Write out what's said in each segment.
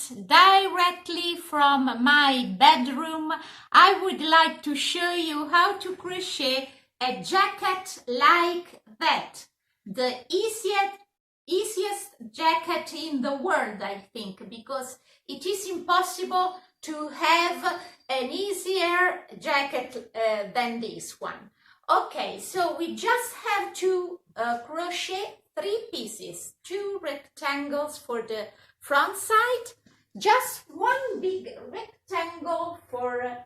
directly from my bedroom. I would like to show you how to crochet a jacket like that. The easiest jacket in the world, I think, because it is impossible to have an easier jacket than this one. Okay, so we just have to crochet 3 pieces, 2 rectangles for the front side, just 1 big rectangle for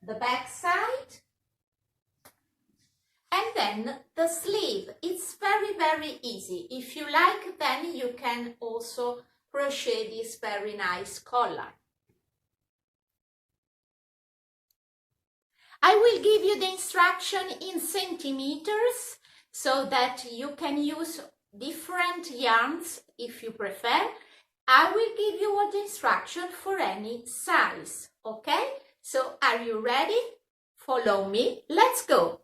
the back side, and then the sleeve. It's very easy. If you like, then you can also crochet this very nice collar. I will give you the instruction in centimeters so that you can use different yarns if you prefer. I will give you the instruction for any size, okay? So are you ready? Follow me, let's go!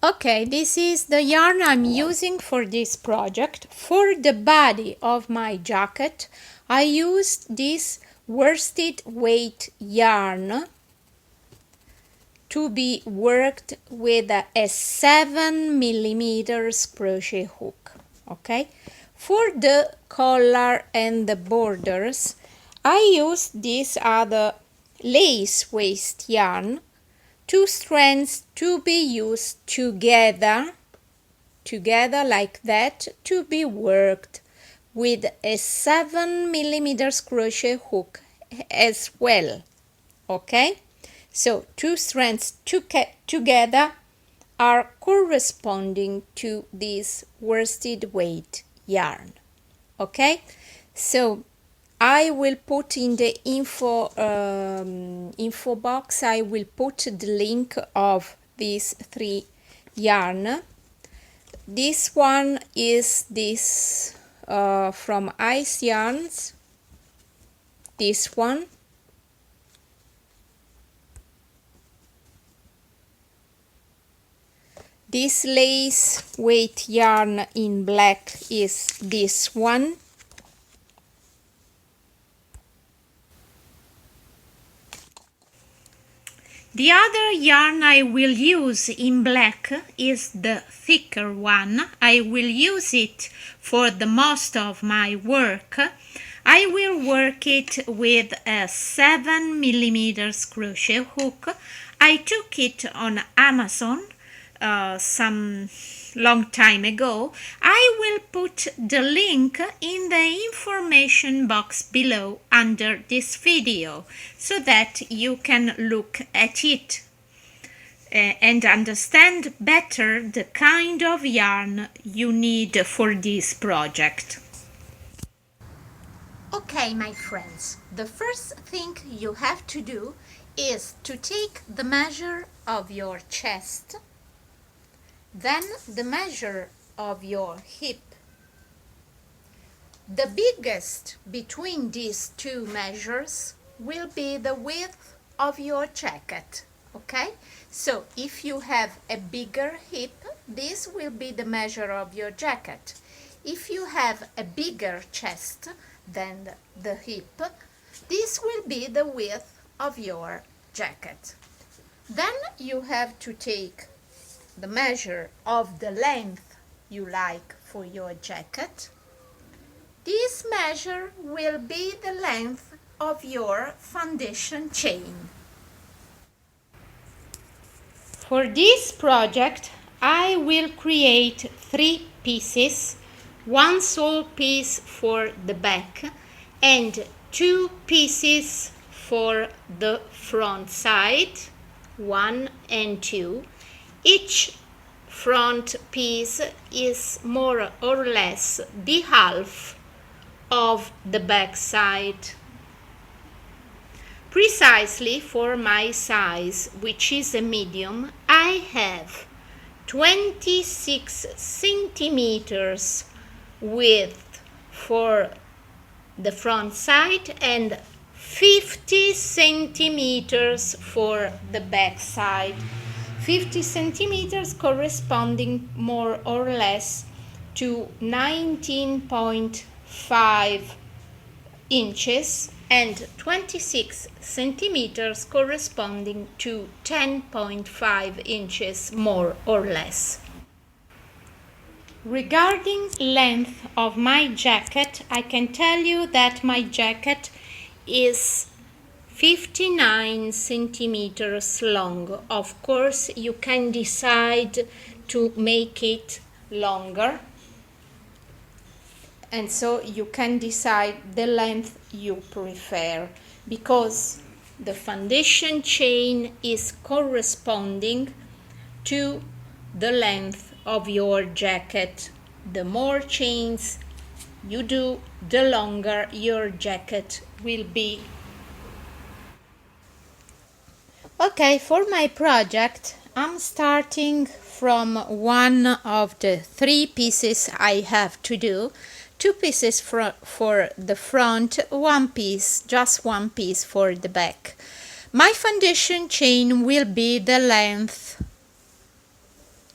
Okay, this is the yarn I'm using for this project. For the body of my jacket, I used this worsted weight yarn to be worked with a 7 millimeters crochet hook. Okay, for the collar and the borders, I used this other lace waist yarn, 2 strands to be used together like that, to be worked with a 7 millimeters crochet hook as well. Okay, so 2 strands together are corresponding to this worsted weight yarn. Okay, so I will put in the info box, I will put the link of these 3 yarn. This one is this from Ice Yarns, this one. This lace weight yarn in black is this one. The other yarn I will use in black is the thicker one. I will use it for the most of my work. I will work it with a 7 millimeters crochet hook. I took it on Amazon some long time ago. I will put the link in the information box below under this video so that you can look at it and understand better the kind of yarn you need for this project. Okay, my friends, the first thing you have to do is to take the measure of your chest, then the measure of your hip. The biggest between these 2 measures will be the width of your jacket, okay? So if you have a bigger hip, this will be the measure of your jacket. If you have a bigger chest than the hip, this will be the width of your jacket. Then you have to take the measure of the length you like for your jacket. This measure will be the length of your foundation chain. For this project, I will create 3 pieces, 1 sole piece for the back and 2 pieces for the front side, 1 and 2. Each front piece is more or less the half of the back side. Precisely for my size, which is a medium, I have 26 centimeters width for the front side and 50 centimeters for the back side. 50 centimeters corresponding more or less to 19.5 inches and 26 centimeters corresponding to 10.5 inches more or less. Regarding length of my jacket, I can tell you that my jacket is 59 centimeters long. Of course, you can decide to make it longer, and so you can decide the length you prefer, because the foundation chain is corresponding to the length of your jacket. The more chains you do, the longer your jacket will be. Okay, for my project, I'm starting from one of the three pieces I have to do. Two pieces for the front, one piece, just one piece for the back. My foundation chain will be the length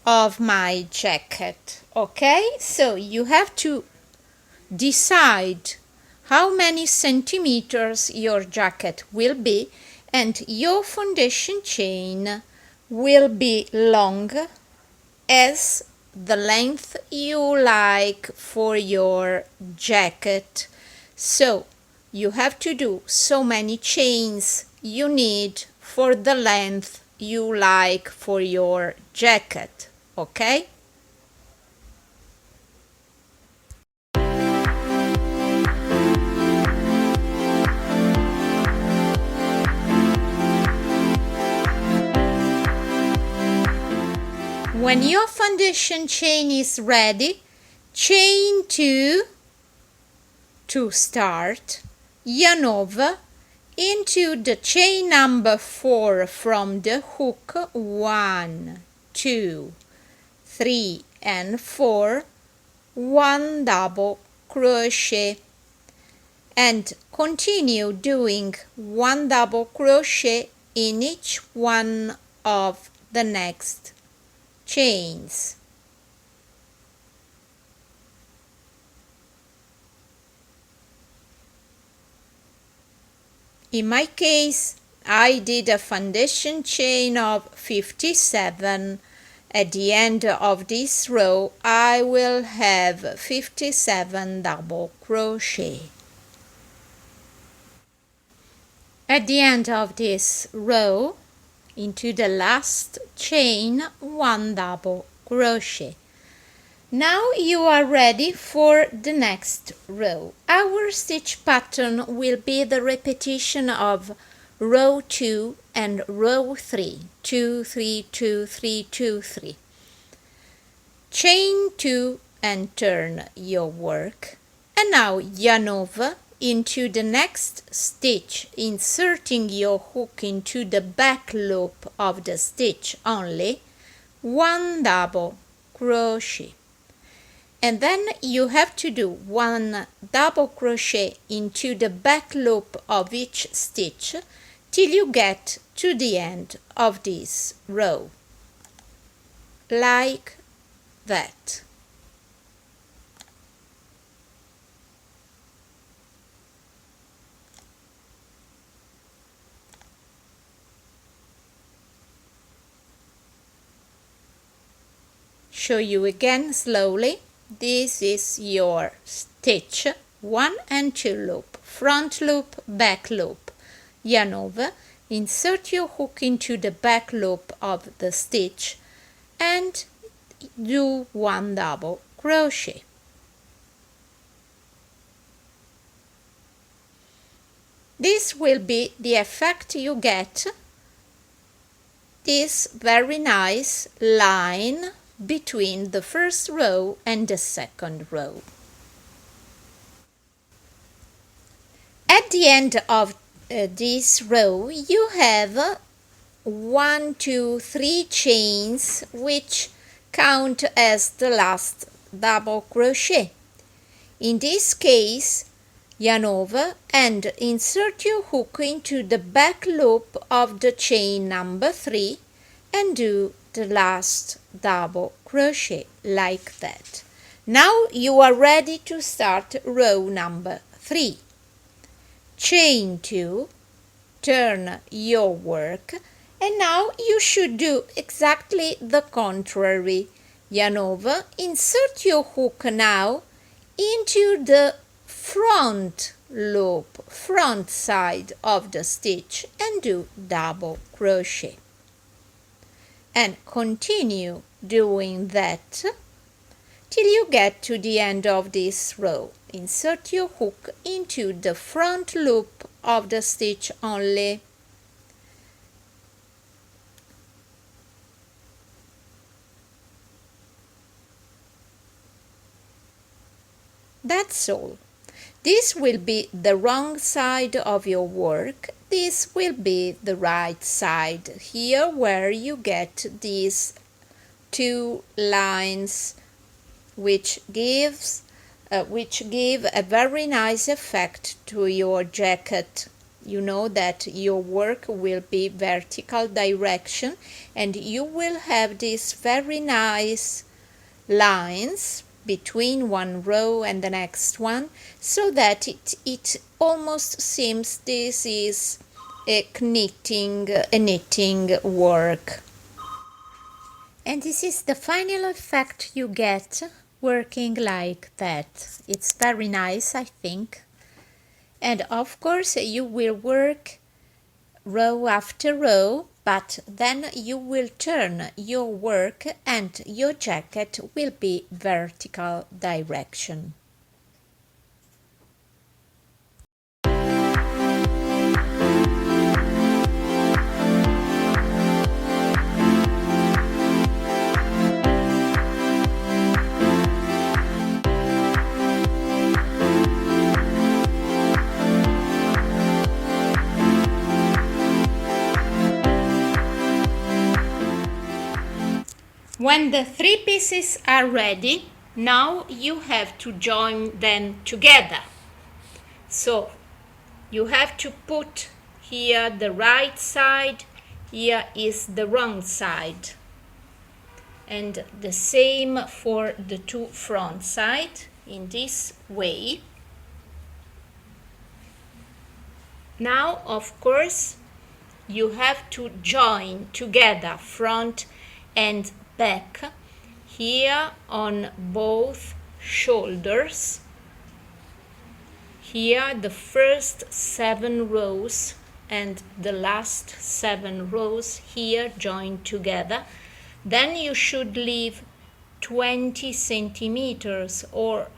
of my jacket. Okay, so you have to decide how many centimeters your jacket will be, and your foundation chain will be long as the length you like for your jacket. So you have to do so many chains you need for the length you like for your jacket. Okay? When your foundation chain is ready, chain 2 to start, yarn over into the chain number 4 from the hook, 1, 2, 3 and 4, 1 double crochet, and continue doing 1 double crochet in each one of the next chains. In my case, I did a foundation chain of 57. At the end of this row, I will have 57 double crochet. At the end of this row, into the last chain, 1 double crochet. Now you are ready for the next row. Our stitch pattern will be the repetition of row 2 and row 3. 2, 3, 2, 3, 2, 3. Chain 2 and turn your work. And now yarn over into the next stitch, inserting your hook into the back loop of the stitch only, 1 double crochet. And then you have to do 1 double crochet into the back loop of each stitch till you get to the end of this row, like that. Show you again slowly. This is your stitch 1 and 2 loop, front loop, back loop. Yarn over, insert your hook into the back loop of the stitch and do 1 double crochet. This will be the effect you get, this very nice line between the first row and the second row. At the end of this row, you have 1, 2, 3 chains which count as the last double crochet. In this case, yarn over and insert your hook into the back loop of the chain number 3 and do the last double crochet like that. Now you are ready to start row number 3. chain 2, turn your work, and now you should do exactly the contrary. Yarn over, insert your hook now into the front loop, front side of the stitch, and do double crochet. And continue doing that till you get to the end of this row. Insert your hook into the front loop of the stitch only. That's all. This will be the wrong side of your work. This will be the right side, here where you get these two lines which give a very nice effect to your jacket. You know that your work will be vertical direction, and you will have these very nice lines between one row and the next one, so that it almost seems this is a knitting work. And this is the final effect you get working like that. It's very nice, I think. And of course you will work row after row, but then you will turn your work and your jacket will be vertical direction. When the three pieces are ready, now you have to join them together. So you have to put here the right side, here is the wrong side. And the same for the two front sides, in this way. Now, of course, you have to join together front and back here on both shoulders. Here the first 7 rows and the last 7 rows here joined together. Then you should leave 20 centimeters or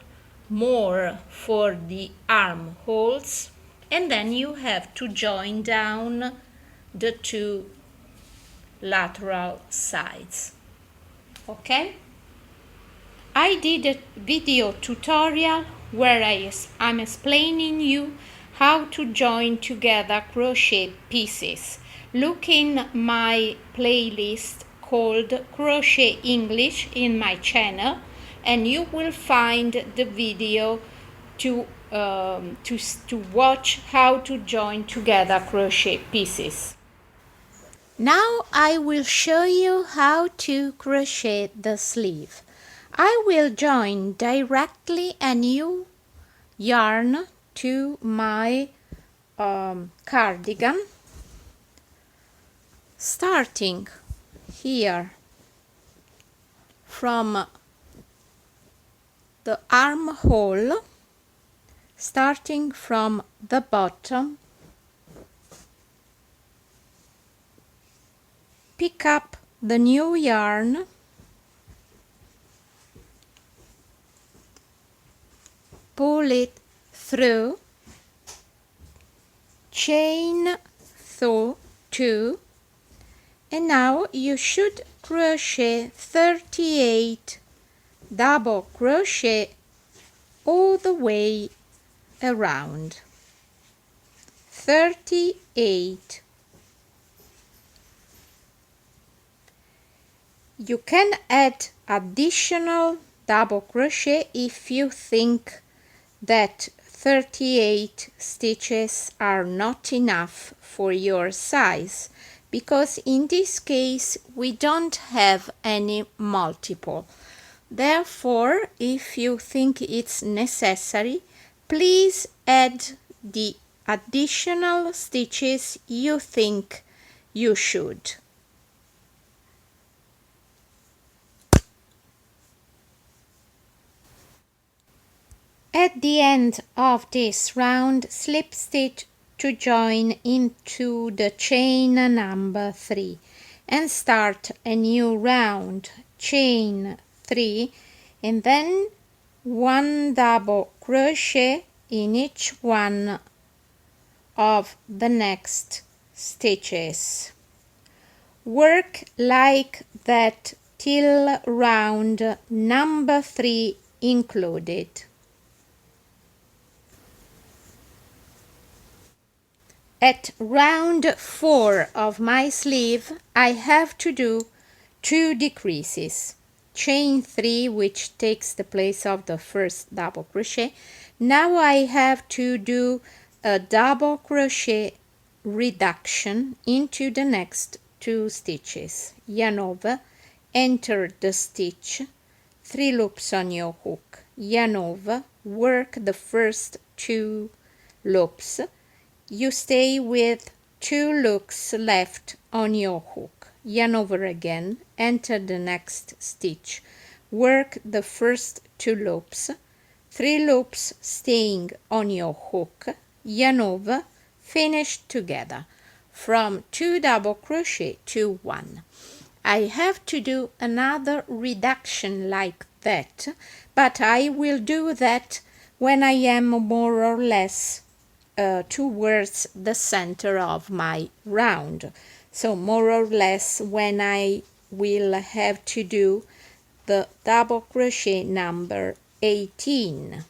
more for the armholes, and then you have to join down the two lateral sides. Okay? I did a video tutorial where I'm explaining you how to join together crochet pieces. Look in my playlist called Crochet English in my channel, and you will find the video to watch how to join together crochet pieces. Now I will show you how to crochet the sleeve. I will join directly a new yarn to my cardigan, starting here from the armhole, starting from the bottom, pick up the new yarn, pull it through, chain through 2, and now you should crochet 38 double crochet all the way around. 38. You can add additional double crochet if you think that 38 stitches are not enough for your size, because in this case we don't have any multiple. Therefore, if you think it's necessary, please add the additional stitches you think you should. At the end of this round, slip stitch to join into the chain number 3 and start a new round, chain 3, and then 1 double crochet in each one of the next stitches. Work like that till round number 3 included. At round 4 of my sleeve, I have to do 2 decreases. Chain 3, which takes the place of the first double crochet. Now I have to do a double crochet reduction into the next 2 stitches. Yarn over, enter the stitch, 3 loops on your hook, yarn over, work the first 2 loops. You stay with 2 loops left on your hook, yarn over again, enter the next stitch, work the first 2 loops, 3 loops staying on your hook, yarn over, finish together from 2 double crochet to 1. I have to do another reduction like that, but I will do that when I am more or less towards the center of my round. So more or less when I will have to do the double crochet number 18.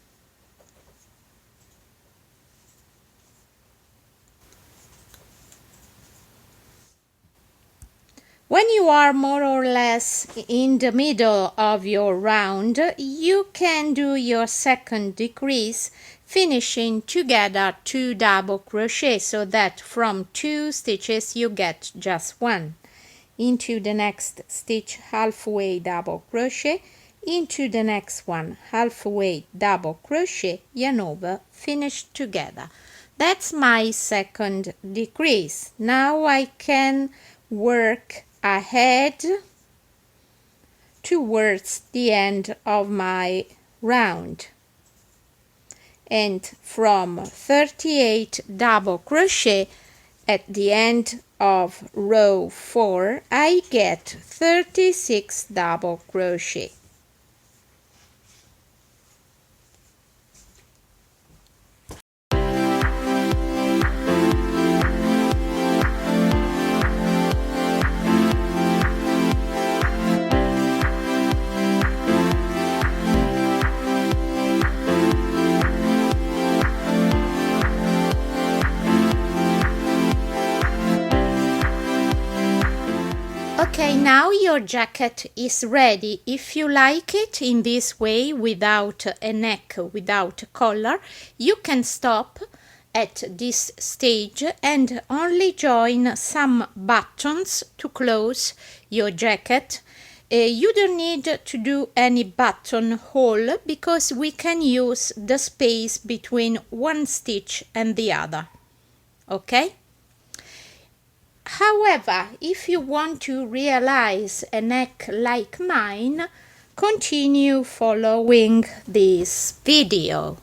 When you are more or less in the middle of your round, you can do your second decrease, finishing together 2 double crochet, so that from 2 stitches you get just 1. Into the next stitch, halfway double crochet, into the next one, halfway double crochet, yarn over, finish together. That's my second decrease. Now I can work ahead towards the end of my round, and from 38 double crochet at the end of row 4 I get 36 double crochet. Okay, now your jacket is ready. If you like it in this way, without a neck, without a collar, you can stop at this stage and only join some buttons to close your jacket. You don't need to do any buttonhole because we can use the space between one stitch and the other. Okay? However, if you want to realize a neck like mine, continue following this video.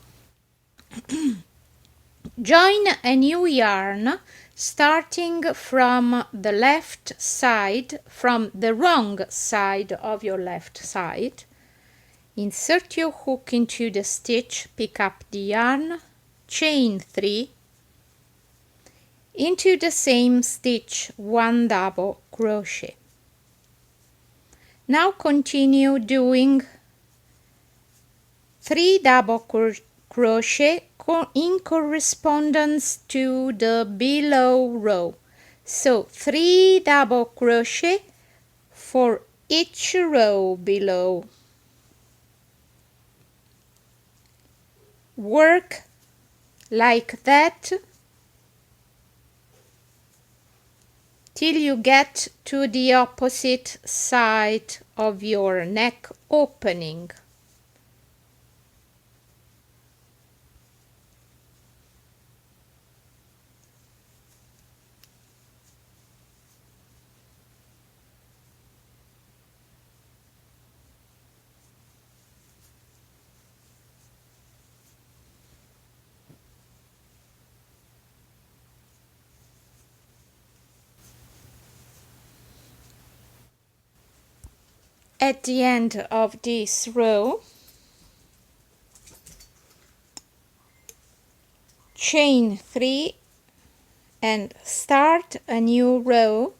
Join a new yarn starting from the left side, from the wrong side of your left side. Insert your hook into the stitch, pick up the yarn, chain 3, into the same stitch 1 double crochet. Now continue doing 3 double crochet in correspondence to the below row. So 3 double crochet for each row below. Work like that till you get to the opposite side of your neck opening. at the end of this row, chain 3 and start a new row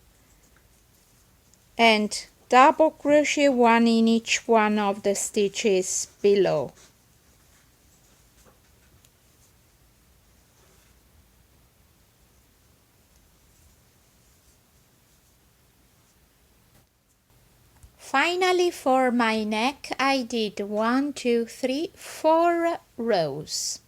and double crochet 1 in each one of the stitches below. Finally, for my neck I did 1, 2, 3, 4 rows.